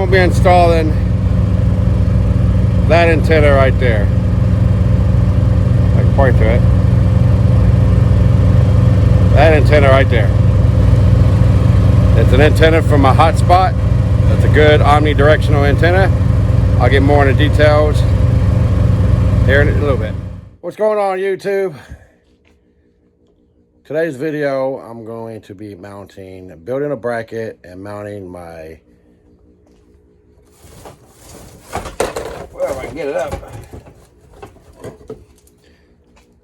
going to be installing that antenna right there. I can point to it. That antenna right there. It's an antenna from my hotspot. That's a good omnidirectional antenna. I'll get more into details here in a little bit. What's going on, YouTube? Today's video, I'm going to be building a bracket and mounting my, well, if I can get it up,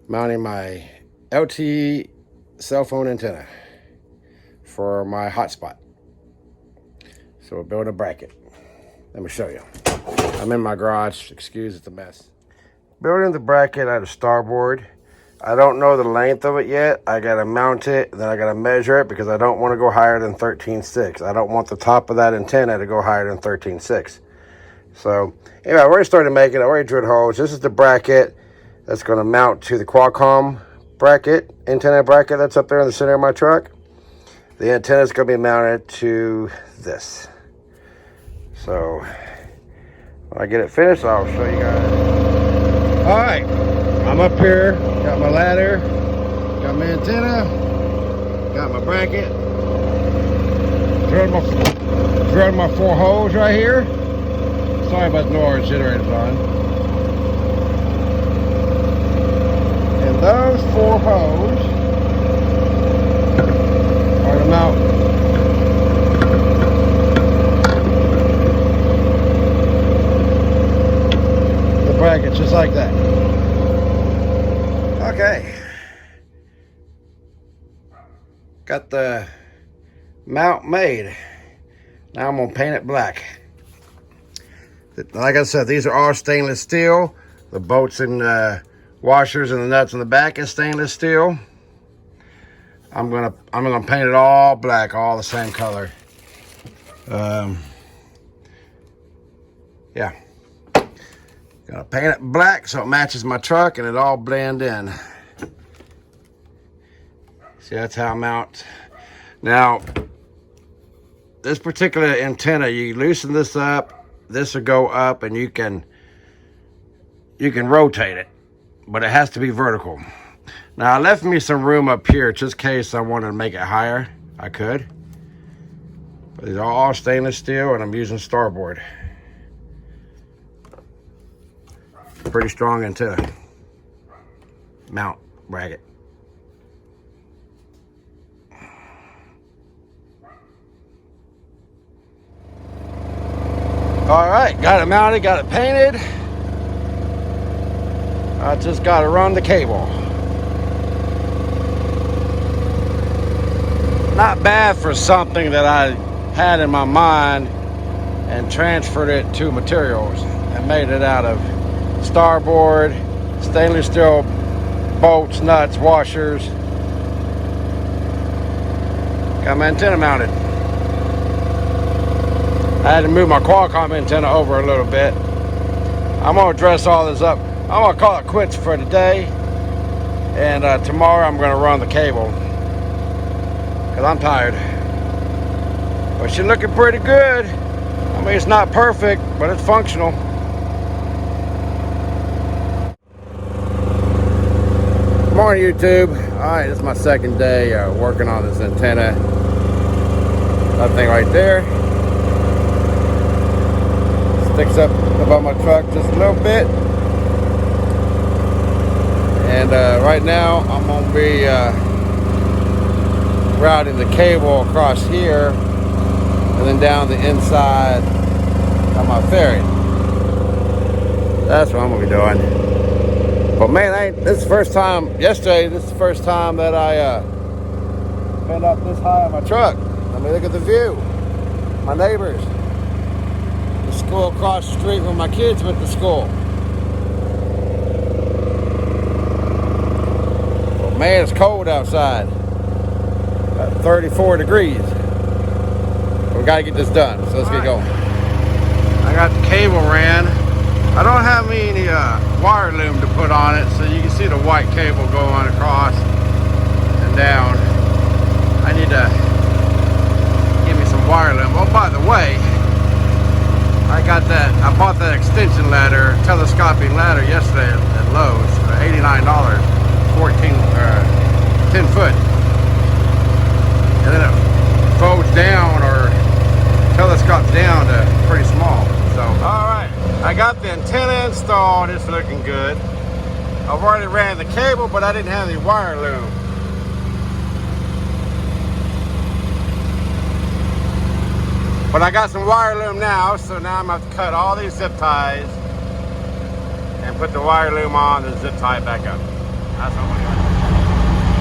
mounting my LTE cell phone antenna for my hotspot. So we're building a bracket. Let me show you. I'm in my garage. Excuse, it's a mess. Building the bracket at a starboard. I don't know the length of it yet. I gotta mount it, then I gotta measure it because I don't want to go higher than 13.6. I don't want the top of that antenna to go higher than 13.6. So anyway, I already started making it. I already drilled holes. This is the bracket that's gonna mount to the Qualcomm bracket, antenna bracket that's up there in the center of my truck. The antenna is gonna be mounted to this. So when I get it finished, I'll show you guys. All right, I'm up here, got my ladder, got my antenna, got my bracket, drilled my 4 holes right here. Sorry about the noise, generator's on. And those 4 holes are to mount the bracket just like that. Okay, got the mount made. Now I'm gonna paint it black. Like I said, these are all stainless steel. The bolts and washers and the nuts in the back is stainless steel. I'm gonna paint it all black, all the same color. Yeah. Gonna paint it black so it matches my truck and it all blend in. See, that's how I mount. Now, this particular antenna, you loosen this up, this will go up, and you can rotate it, but it has to be vertical. Now, I left me some room up here just in case I wanted to make it higher. I could. But these are all stainless steel, and I'm using starboard. Pretty strong antenna mount bracket. All right, got it mounted, got it painted. I just got to run the cable. Not bad for something that I had in my mind and transferred it to materials and made it out of starboard, stainless steel bolts, nuts, washers. Got my antenna mounted. I had to move my Qualcomm antenna over a little bit. I'm gonna dress all this up. I'm gonna call it quits for today, and tomorrow I'm gonna run the cable because I'm tired. But she's looking pretty good. I mean, it's not perfect, but it's functional. Morning, YouTube. All right, this is my second day working on this antenna. That thing right there sticks up above my truck just a little bit. And right now I'm gonna be routing the cable across here and then down the inside of my ferry. That's what I'm gonna be doing. But man, this is the first time, yesterday, this is the first time that I been up this high on my truck. I mean, look at the view. My neighbors. The school across the street where my kids went to school. Well, man, it's cold outside. About 34 degrees. We gotta get this done, so let's get going. I got the cable ran. I don't have any wire loom to put on it, so you can see the white cable going across and down. I need to give me some wire loom. Oh, by the way, I bought that extension ladder, telescoping ladder yesterday at Lowe's for $89, 10 foot. And then it folds down or telescopes down to pretty small. So, all right, I got the antenna installed. It's looking good. I've already ran the cable, but I didn't have any wire loom. But I got some wire loom now, so now I'm going to have to cut all these zip ties and put the wire loom on and zip tie it back up. That's what we're doing.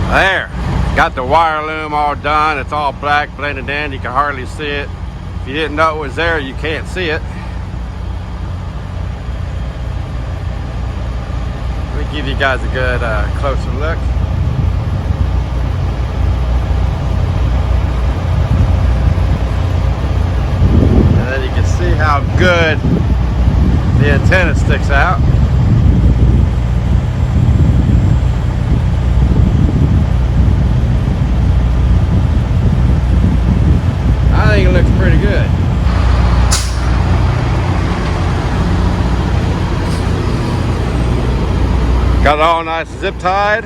There, got the wire loom all done. It's all black, blended in. You can hardly see it. If you didn't know it was there, you can't see it. Let me give you guys a good closer look. And you can see how good the antenna sticks out. I think it looks pretty good. Got it all nice zip tied.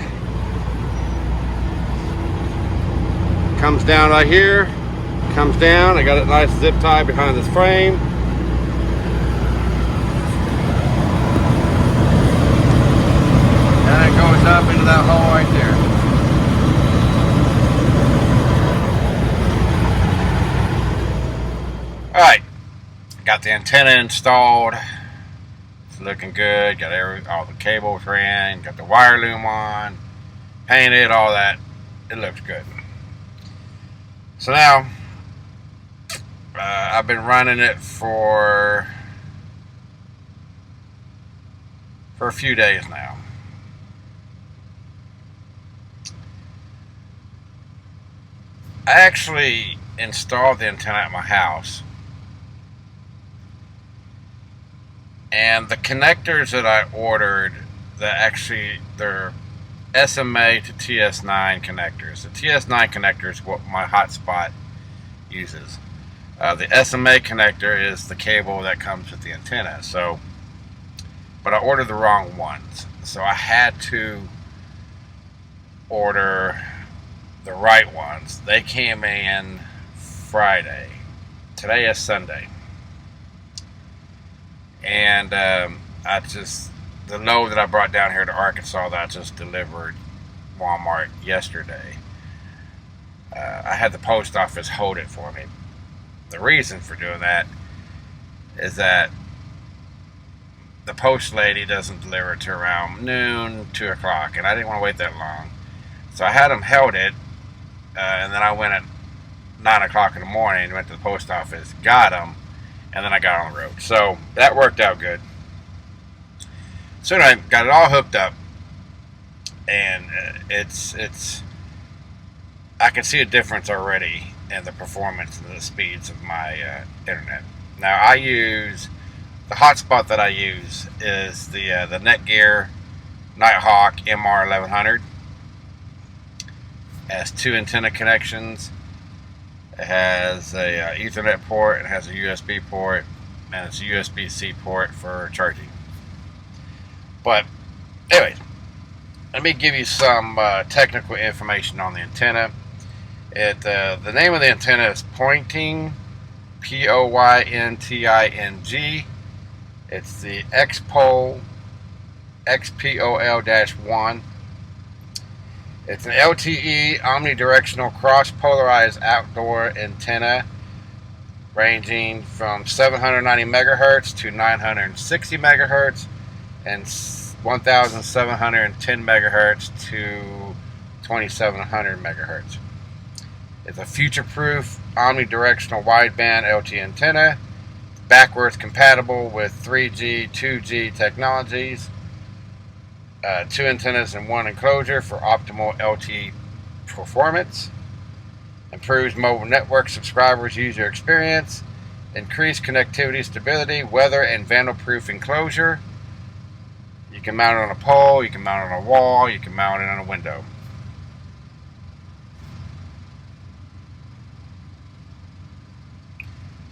Comes down right here. Comes down. I got it nice zip tied behind this frame. And it goes up into that hole right there. Alright. Got the antenna installed. It's looking good. Got all the cables ran. Got the wire loom on. Painted, all that. It looks good. So now I've been running it for a few days now. I actually installed the antenna at my house, and the connectors that I ordered, they're SMA to TS9 connectors. The TS9 connector is what my hotspot uses. The SMA connector is the cable that comes with the antenna. So, but I ordered the wrong ones, so I had to order the right ones. They came in Friday. Today is Sunday, and the load that I brought down here to Arkansas that I just delivered Walmart yesterday, I had the post office hold it for me. The reason for doing that is that the post lady doesn't deliver to around noon, 2 o'clock, and I didn't want to wait that long. So I had them held it, and then I went at 9 o'clock in the morning, went to the post office, got them, and then I got on the road. So that worked out good. So I got it all hooked up, and I can see a difference already in the performance and the speeds of my internet. Now the hotspot that I use is the Netgear Nighthawk MR1100. It has 2 antenna connections. It has a Ethernet port, it has a USB port, and it's a USB-C port for charging. But anyways, let me give you some technical information on the antenna. The name of the antenna is Poynting, P-O-Y-N-T-I-N-G. It's the XPOL-1. It's an LTE omnidirectional cross-polarized outdoor antenna ranging from 790 megahertz to 960 megahertz and 1710 megahertz to 2700 megahertz. It's a future-proof omnidirectional wideband LTE antenna, backwards compatible with 3G, 2G technologies, 2 antennas in 1 enclosure for optimal LTE performance, improves mobile network subscribers' user experience, increased connectivity stability, weather and vandal-proof enclosure. You can mount it on a pole, you can mount it on a wall, you can mount it on a window.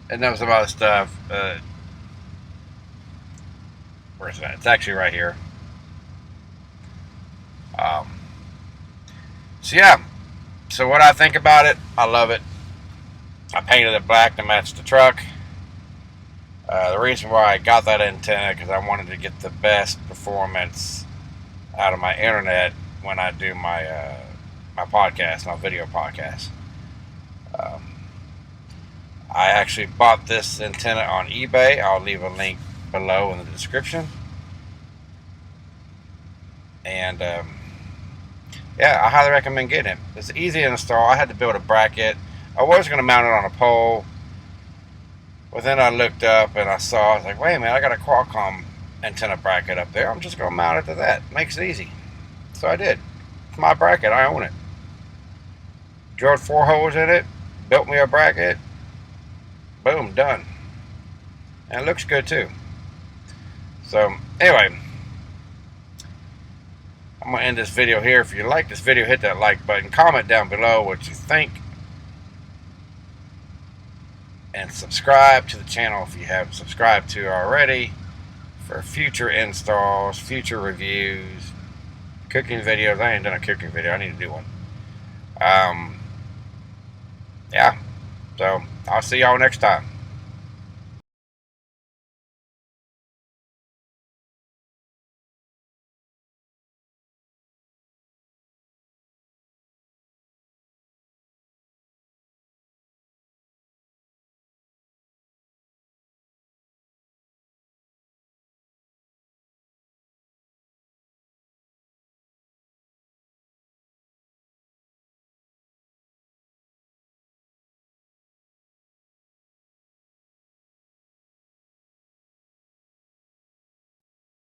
And that was about stuff. where's that? It's actually right here. So yeah, so what I think about it, I love it. I painted it black to match the truck. The reason why I got that antenna, because I wanted to get the best performance out of my internet when I do my my podcast, my video podcast. I actually bought this antenna on eBay. I'll leave a link below in the description. And yeah, I highly recommend getting it. It's easy to install. I had to build a bracket. I was going to mount it on a pole, but then I looked up and I saw, I was like, wait a minute, I got a Qualcomm antenna bracket up there. I'm just going to mount it to that. Makes it easy. So I did. It's my bracket. I own it. Drilled 4 holes in it. Built me a bracket. Boom, done. And it looks good too. So anyway, I'm going to end this video here. If you like this video, hit that like button. Comment down below what you think. And subscribe to the channel if you haven't subscribed to already, for future installs, future reviews, cooking videos. I ain't done a cooking video. I need to do one. Yeah. So I'll see y'all next time.